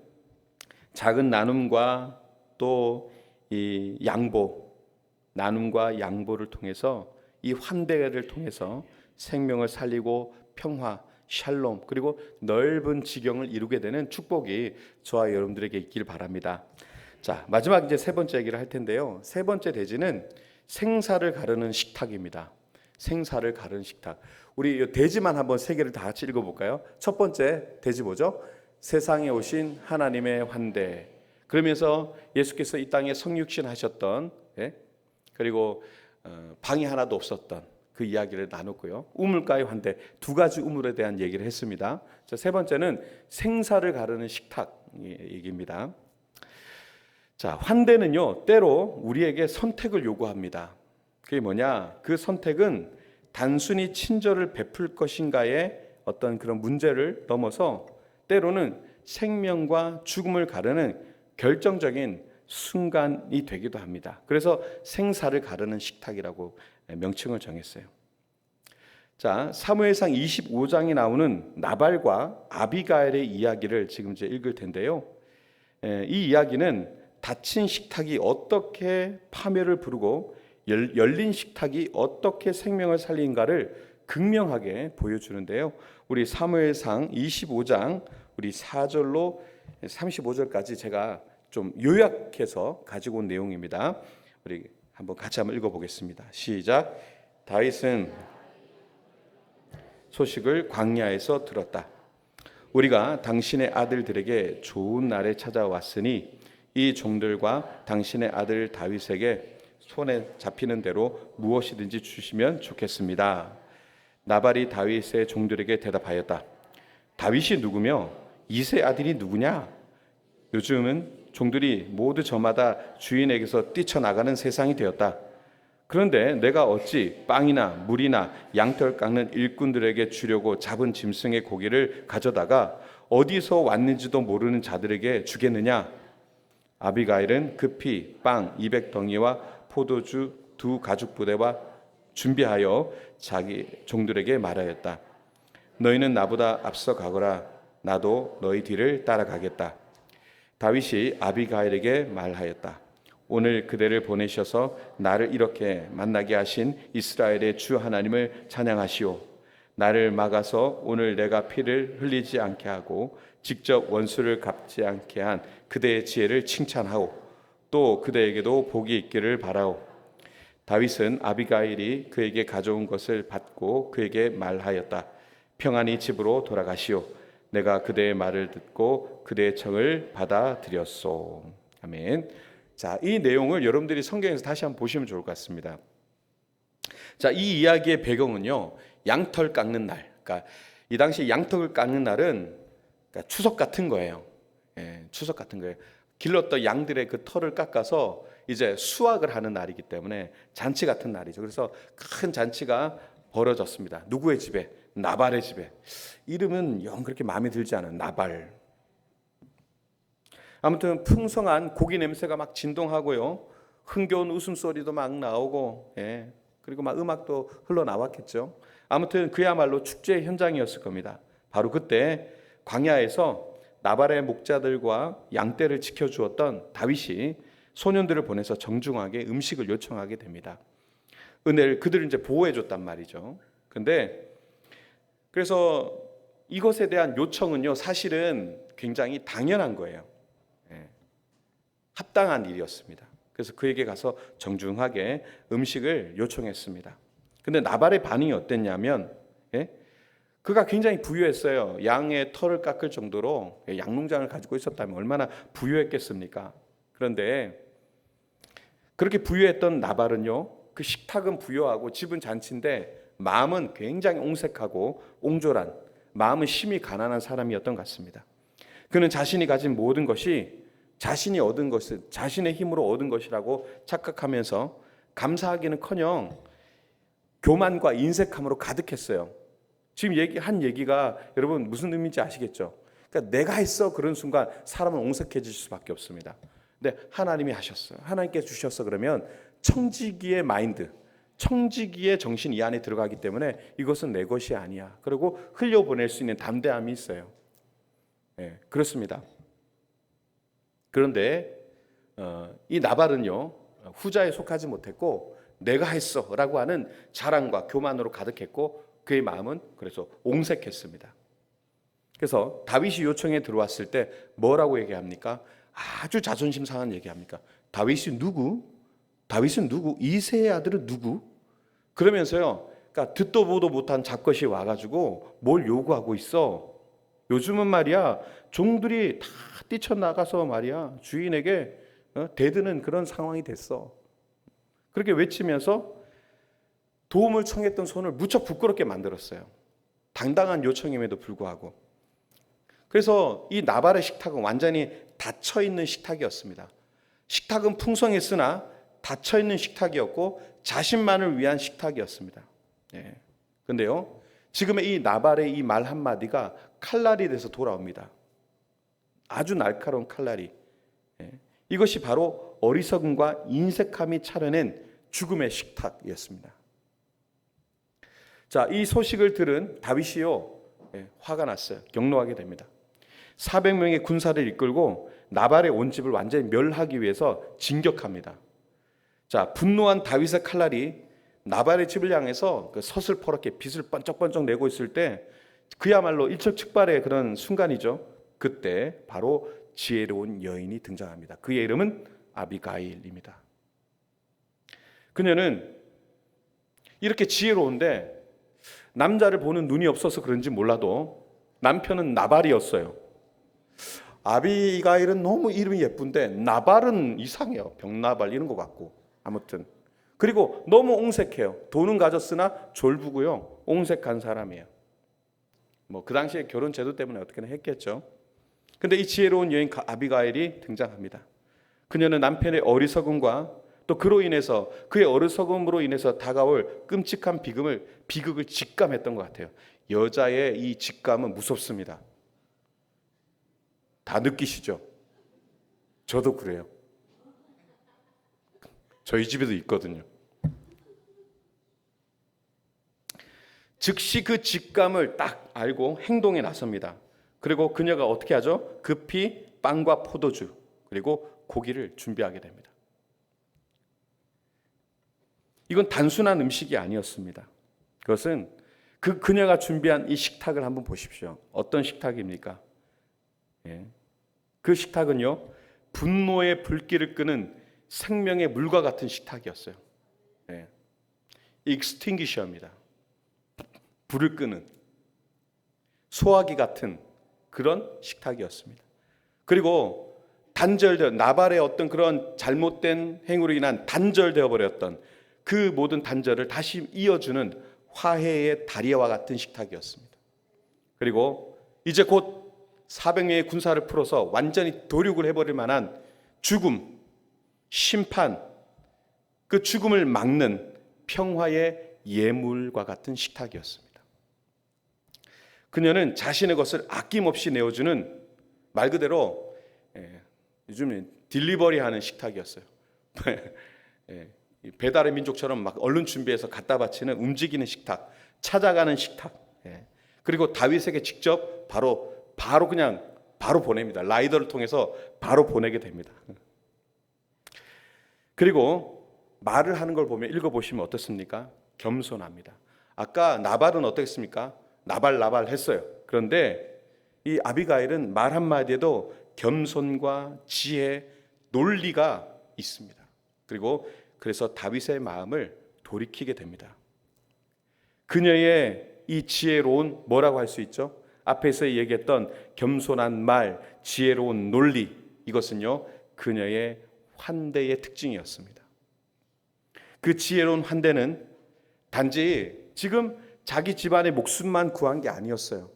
작은 나눔과 또 이 양보, 나눔과 양보를 통해서 이 환대를 통해서 생명을 살리고 평화, 샬롬, 그리고 넓은 지경을 이루게 되는 축복이 저와 여러분들에게 있길 바랍니다. 자, 마지막 이제 3번째 얘기를 할 텐데요. 3번째 대지는 생사를 가르는 식탁입니다. 생사를 가르는 식탁. 우리 이 대지만 한번 3개를 다 같이 읽어볼까요? 첫 번째 대지 뭐죠? 세상에 오신 하나님의 환대. 그러면서 예수께서 이 땅에 성육신 하셨던, 그리고 방이 하나도 없었던 그 이야기를 나눴고요. 우물가의 환대, 2가지 우물에 대한 얘기를 했습니다. 자, 3번째는 생사를 가르는 식탁 얘기입니다. 자, 환대는요, 때로 우리에게 선택을 요구합니다. 그게 뭐냐? 그 선택은 단순히 친절을 베풀 것인가의 어떤 그런 문제를 넘어서 때로는 생명과 죽음을 가르는 결정적인 순간이 되기도 합니다. 그래서 생사를 가르는 식탁이라고 명칭을 정했어요. 자, 사무엘상 25장에 나오는 나발과 아비가일의 이야기를 지금 이제 읽을 텐데요. 이 이야기는 닫힌 식탁이 어떻게 파멸을 부르고 열린 식탁이 어떻게 생명을 살린가를 극명하게 보여주는데요. 우리 사무엘상 25장 우리 4절로 35절까지 제가 좀 요약해서 가지고 온 내용입니다. 우리 한번 같이 한번 읽어보겠습니다. 시작. 다윗은 소식을 광야에서 들었다. 우리가 당신의 아들들에게 좋은 날에 찾아왔으니 이 종들과 당신의 아들 다윗에게 손에 잡히는 대로 무엇이든지 주시면 좋겠습니다. 나발이 다윗의 종들에게 대답하였다. 다윗이 누구며 이세 아들이 누구냐? 요즘은 종들이 모두 저마다 주인에게서 뛰쳐나가는 세상이 되었다. 그런데 내가 어찌 빵이나 물이나 양털 깎는 일꾼들에게 주려고 잡은 짐승의 고기를 가져다가 어디서 왔는지도 모르는 자들에게 주겠느냐? 아비가일은 급히 빵 200덩이와 포도주 2 가죽부대와 준비하여 자기 종들에게 말하였다. 너희는 나보다 앞서 가거라. 나도 너희 뒤를 따라가겠다. 다윗이 아비가일에게 말하였다. 오늘 그대를 보내셔서 나를 이렇게 만나게 하신 이스라엘의 주 하나님을 찬양하시오. 나를 막아서 오늘 내가 피를 흘리지 않게 하고 직접 원수를 갚지 않게 한 그대의 지혜를 칭찬하오. 또 그대에게도 복이 있기를 바라오. 다윗은 아비가일이 그에게 가져온 것을 받고 그에게 말하였다. 평안히 집으로 돌아가시오. 내가 그대의 말을 듣고 그대의 청을 받아들였소. 아멘. 자, 이 내용을 여러분들이 성경에서 다시 한번 보시면 좋을 것 같습니다. 자, 이 이야기의 배경은요, 양털 깎는 날. 그러니까 이 당시 양털을 깎는 날은 그러니까 추석 같은 거예요. 추석 같은 거예요. 길렀던 양들의 그 털을 깎아서 이제 수확을 하는 날이기 때문에 잔치 같은 날이죠. 그래서 큰 잔치가 벌어졌습니다. 누구의 집에? 나발의 집에. 이름은 영 그렇게 마음에 들지 않은 나발. 아무튼 풍성한 고기 냄새가 막 진동하고요. 흥겨운 웃음소리도 막 나오고, 그리고 막 음악도 흘러나왔겠죠. 아무튼 그야말로 축제의 현장이었을 겁니다. 바로 그때 광야에서 나발의 목자들과 양떼를 지켜주었던 다윗이 소년들을 보내서 정중하게 음식을 요청하게 됩니다. 은혜를 그들을 이제 보호해줬단 말이죠. 근데 그래서 이것에 대한 요청은요, 사실은 굉장히 당연한 거예요. 합당한 일이었습니다. 그래서 그에게 가서 정중하게 음식을 요청했습니다. 근데 나발의 반응이 어땠냐면, 그가 굉장히 부유했어요. 양의 털을 깎을 정도로 양농장을 가지고 있었다면 얼마나 부유했겠습니까? 그런데 그렇게 부유했던 나발은요, 그 식탁은 부유하고 집은 잔치인데 마음은 굉장히 옹색하고 옹졸한, 마음은 심히 가난한 사람이었던 것 같습니다. 그는 자신이 가진 모든 것이 자신이 얻은 것을 자신의 힘으로 얻은 것이라고 착각하면서 감사하기는커녕 교만과 인색함으로 가득했어요. 지금 한 얘기가 여러분 무슨 의미인지 아시겠죠? 그러니까 내가 했어 그런 순간 사람은 옹색해질 수밖에 없습니다. 근데 하나님이 하셨어요. 하나님께 주셨어 그러면 청지기의 마인드, 청지기의 정신 이 안에 들어가기 때문에 이것은 내 것이 아니야. 그리고 흘려보낼 수 있는 담대함이 있어요. 네, 그렇습니다. 그런데 이 나발은요 후자에 속하지 못했고 내가 했어라고 하는 자랑과 교만으로 가득했고 그의 마음은 그래서 옹색했습니다. 그래서 다윗이 요청에 들어왔을 때 뭐라고 얘기합니까? 아주 자존심 상한 얘기합니까? 다윗은 누구? 이새의 아들은 누구? 그러면서요, 그러니까 듣도 보도 못한 잡것이 와가지고 뭘 요구하고 있어? 요즘은 말이야 종들이 다 뛰쳐나가서 말이야 주인에게 대드는 그런 상황이 됐어. 그렇게 외치면서 도움을 청했던 손을 무척 부끄럽게 만들었어요. 당당한 요청임에도 불구하고. 그래서 이 나발의 식탁은 완전히 닫혀있는 식탁이었습니다. 식탁은 풍성했으나 닫혀있는 식탁이었고 자신만을 위한 식탁이었습니다. 예. 근데요 지금의 이 나발의 이 말 한마디가 칼날이 돼서 돌아옵니다. 아주 날카로운 칼날이. 예. 이것이 바로 어리석음과 인색함이 차려낸 죽음의 식탁이었습니다. 자, 이 소식을 들은 다윗이요 화가 났어요. 경노하게 됩니다. 400명의 군사를 이끌고 나발의 온 집을 완전히 멸하기 위해서 진격합니다. 자, 분노한 다윗의 칼날이 나발의 집을 향해서 그 서슬퍼렇게 빛을 번쩍번쩍 내고 있을 때 그야말로 일촉즉발의 그런 순간이죠. 그때 바로 지혜로운 여인이 등장합니다. 그의 이름은 아비가일입니다. 그녀는 이렇게 지혜로운데 남자를 보는 눈이 없어서 그런지 몰라도 남편은 나발이었어요. 아비가일은 너무 이름이 예쁜데 나발은 이상해요. 병나발 이런 것 같고 아무튼 그리고 너무 옹색해요. 돈은 가졌으나 졸부고요. 옹색한 사람이에요. 뭐 그 당시에 결혼 제도 때문에 어떻게든 했겠죠. 근데 이 지혜로운 여인 아비가일이 등장합니다. 그녀는 남편의 어리석음과 또 그로 인해서 그의 어리석음으로 인해서 다가올 끔찍한 비극을 직감했던 것 같아요. 여자의 이 직감은 무섭습니다. 다 느끼시죠? 저도 그래요. 저희 집에도 있거든요. 즉시 그 직감을 딱 알고 행동에 나섭니다. 그리고 그녀가 어떻게 하죠? 급히 빵과 포도주 그리고 고기를 준비하게 됩니다. 이건 단순한 음식이 아니었습니다. 그것은 그녀가 준비한 이 식탁을 한번 보십시오. 어떤 식탁입니까? 예. 그 식탁은요, 분노의 불길을 끄는 생명의 물과 같은 식탁이었어요. 예. 익스팅기셔입니다. 불을 끄는 소화기 같은 그런 식탁이었습니다. 그리고 나발의 어떤 그런 잘못된 행위로 인한 단절되어 버렸던 그 모든 단절을 다시 이어주는 화해의 다리와 같은 식탁이었습니다. 그리고 이제 곧 400명의 군사를 풀어서 완전히 도륙을 해버릴 만한 죽음, 심판, 그 죽음을 막는 평화의 예물과 같은 식탁이었습니다. 그녀는 자신의 것을 아낌없이 내어주는 말 그대로 요즘에 딜리버리 하는 식탁이었어요. 배달의 민족처럼 막 얼른 준비해서 갖다 바치는 움직이는 식탁, 찾아가는 식탁. 그리고 다윗에게 직접 바로 보냅니다. 라이더를 통해서 바로 보내게 됩니다. 그리고 말을 하는 걸 보면 읽어보시면 어떻습니까? 겸손합니다. 아까 나발은 어떻습니까? 나발 했어요. 그런데 이 아비가일은 말 한마디에도 겸손과 지혜, 논리가 있습니다. 그래서 다윗의 마음을 돌이키게 됩니다. 그녀의 이 지혜로운 뭐라고 할 수 있죠? 앞에서 얘기했던 겸손한 말, 지혜로운 논리, 이것은요 그녀의 환대의 특징이었습니다. 그 지혜로운 환대는 단지 지금 자기 집안의 목숨만 구한 게 아니었어요.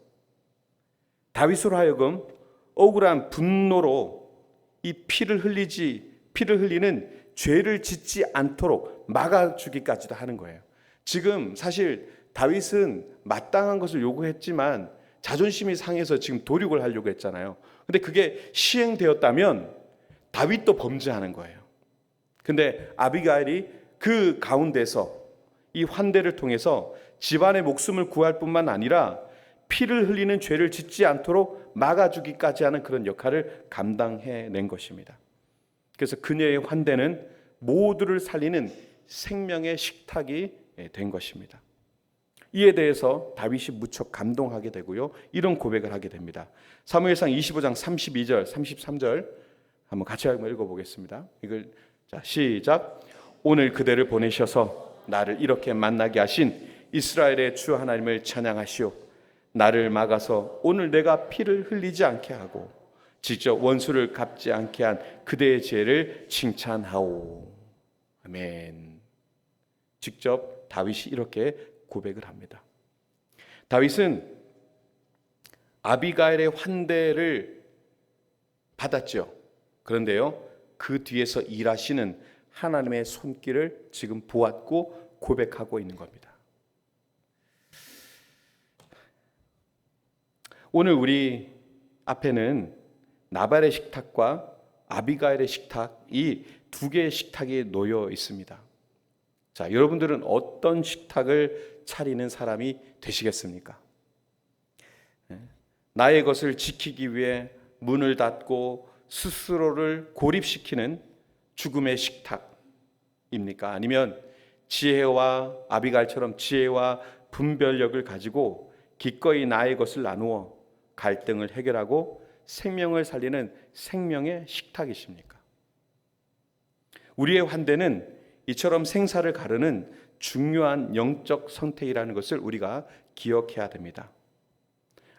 다윗으로 하여금 억울한 분노로 이 피를 흘리는 죄를 짓지 않도록 막아주기까지도 하는 거예요. 지금 사실 다윗은 마땅한 것을 요구했지만 자존심이 상해서 지금 도륙을 하려고 했잖아요. 근데 그게 시행되었다면 다윗도 범죄하는 거예요. 근데 아비가일이 그 가운데서 이 환대를 통해서 집안의 목숨을 구할 뿐만 아니라 피를 흘리는 죄를 짓지 않도록 막아주기까지 하는 그런 역할을 감당해낸 것입니다. 그래서 그녀의 환대는 모두를 살리는 생명의 식탁이 된 것입니다. 이에 대해서 다윗이 무척 감동하게 되고요. 이런 고백을 하게 됩니다. 사무엘상 25장 32절, 33절 한번 같이 한번 읽어보겠습니다. 이걸 자 시작. 오늘 그대를 보내셔서 나를 이렇게 만나게 하신 이스라엘의 주 하나님을 찬양하시오. 나를 막아서 오늘 내가 피를 흘리지 않게 하고 직접 원수를 갚지 않게 한 그대의 지혜를 칭찬하오. 아멘. 직접 다윗이 이렇게 고백을 합니다. 다윗은 아비가일의 환대를 받았죠. 그런데요, 그 뒤에서 일하시는 하나님의 손길을 지금 보았고 고백하고 있는 겁니다. 오늘 우리 앞에는 나발의 식탁과 아비가일의 식탁, 이 두 개의 식탁이 놓여 있습니다. 자, 여러분들은 어떤 식탁을 차리는 사람이 되시겠습니까? 나의 것을 지키기 위해 문을 닫고 스스로를 고립시키는 죽음의 식탁입니까? 아니면 지혜와 아비가일처럼 지혜와 분별력을 가지고 기꺼이 나의 것을 나누어 갈등을 해결하고 생명을 살리는 생명의 식탁이십니까? 우리의 환대는 이처럼 생사를 가르는 중요한 영적 선택이라는 것을 우리가 기억해야 됩니다.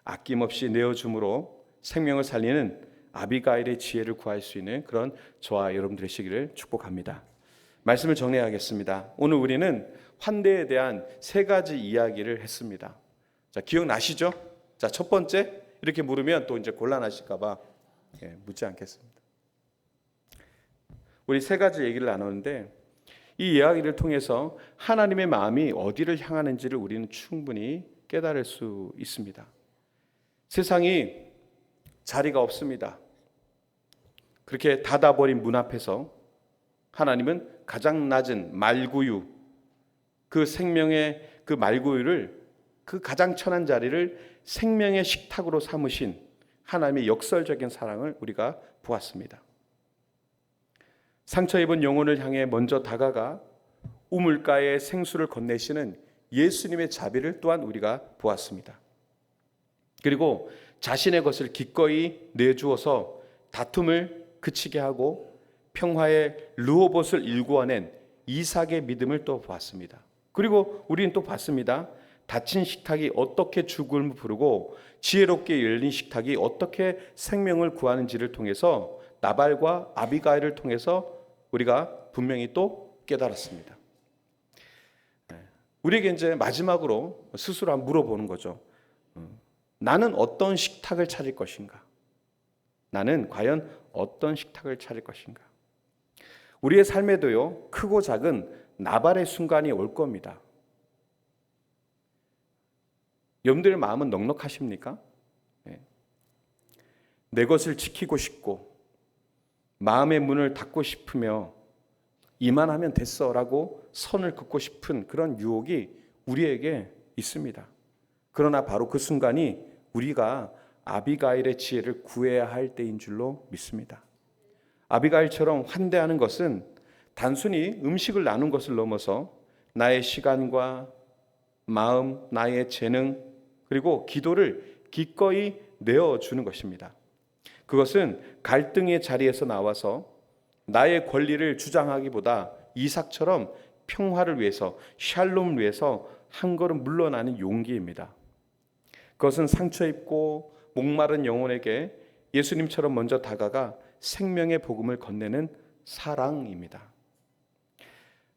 아낌없이 내어줌으로 생명을 살리는 아비가일의 지혜를 구할 수 있는 그런 저와 여러분들의 시기를 축복합니다. 말씀을 정리하겠습니다. 오늘 우리는 환대에 대한 세 가지 이야기를 했습니다. 자, 기억나시죠? 자, 첫 번째, 이렇게 물으면 또 이제 곤란하실까 봐 묻지 않겠습니다. 우리 세 가지 얘기를 나눴는데 이 이야기를 통해서 하나님의 마음이 어디를 향하는지를 우리는 충분히 깨달을 수 있습니다. 세상이 자리가 없습니다. 그렇게 닫아버린 문 앞에서 하나님은 가장 낮은 말구유, 그 생명의 그 말구유를, 그 가장 천한 자리를 생명의 식탁으로 삼으신 하나님의 역설적인 사랑을 우리가 보았습니다. 상처 입은 영혼을 향해 먼저 다가가 우물가에 생수를 건네시는 예수님의 자비를 또한 우리가 보았습니다. 그리고 자신의 것을 기꺼이 내주어서 다툼을 그치게 하고 평화의 르호봇을 일구어낸 이삭의 믿음을 또 보았습니다. 그리고 우리는 또 봤습니다. 닫힌 식탁이 어떻게 죽음을 부르고 지혜롭게 열린 식탁이 어떻게 생명을 구하는지를 통해서 나발과 아비가일을 통해서 우리가 분명히 또 깨달았습니다. 우리에게 이제 마지막으로 스스로 한번 물어보는 거죠. 나는 어떤 식탁을 차릴 것인가? 나는 과연 어떤 식탁을 차릴 것인가? 우리의 삶에도요, 크고 작은 나발의 순간이 올 겁니다. 여러분들의 마음은 넉넉하십니까? 내 것을 지키고 싶고 마음의 문을 닫고 싶으며 이만하면 됐어라고 선을 긋고 싶은 그런 유혹이 우리에게 있습니다. 그러나 바로 그 순간이 우리가 아비가일의 지혜를 구해야 할 때인 줄로 믿습니다. 아비가일처럼 환대하는 것은 단순히 음식을 나눈 것을 넘어서 나의 시간과 마음, 나의 재능, 그리고 기도를 기꺼이 내어주는 것입니다. 그것은 갈등의 자리에서 나와서 나의 권리를 주장하기보다 이삭처럼 평화를 위해서, 샬롬을 위해서 한 걸음 물러나는 용기입니다. 그것은 상처 입고 목마른 영혼에게 예수님처럼 먼저 다가가 생명의 복음을 건네는 사랑입니다.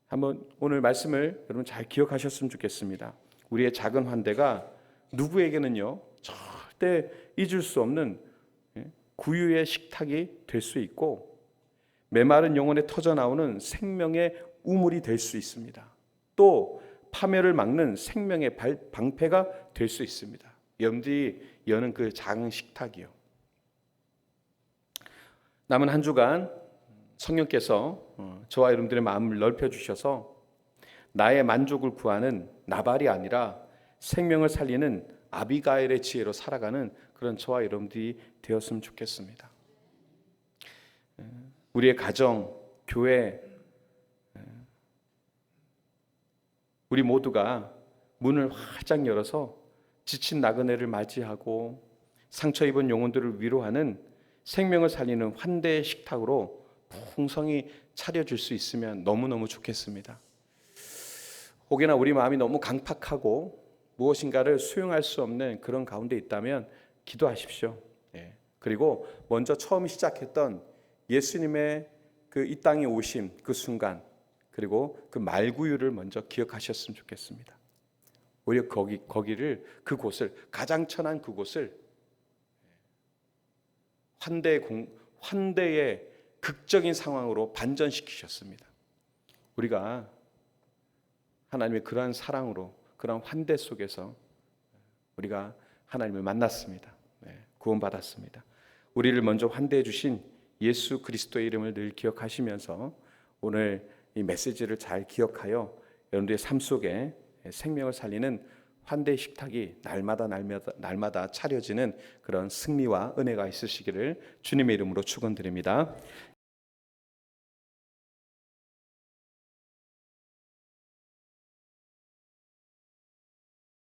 한번 오늘 말씀을 여러분 잘 기억하셨으면 좋겠습니다. 우리의 작은 환대가 누구에게는요 절대 잊을 수 없는 구유의 식탁이 될 수 있고 메마른 영혼에 터져 나오는 생명의 우물이 될 수 있습니다. 또 파멸을 막는 생명의 방패가 될 수 있습니다. 여러분들이 여는 그 작은 식탁이요. 남은 한 주간 성령께서 저와 여러분들의 마음을 넓혀주셔서 나의 만족을 구하는 나발이 아니라 생명을 살리는 아비가일의 지혜로 살아가는 그런 저와 여러분들이 되었으면 좋겠습니다. 우리의 가정, 교회, 우리 모두가 문을 활짝 열어서 지친 나그네를 맞이하고 상처 입은 영혼들을 위로하는 생명을 살리는 환대의 식탁으로 풍성히 차려줄 수 있으면 너무너무 좋겠습니다. 혹여나 우리 마음이 너무 강팍하고 무엇인가를 수용할 수 없는 그런 가운데 있다면 기도하십시오. 그리고 먼저 처음 시작했던 예수님의 그 이 땅에 오심 그 순간, 그리고 그 말구유를 먼저 기억하셨으면 좋겠습니다. 오히려 거기를, 그곳을, 가장 천한 그곳을 환대의 극적인 상황으로 반전시키셨습니다. 우리가 하나님의 그러한 사랑으로, 그러한 환대 속에서 우리가 하나님을 만났습니다. 구원받았습니다. 우리를 먼저 환대해 주신 예수 그리스도의 이름을 늘 기억하시면서 오늘 이 메시지를 잘 기억하여 여러분들의 삶 속에 생명을 살리는 환대 식탁이 날마다 차려지는 그런 승리와 은혜가 있으시기를 주님의 이름으로 축원드립니다.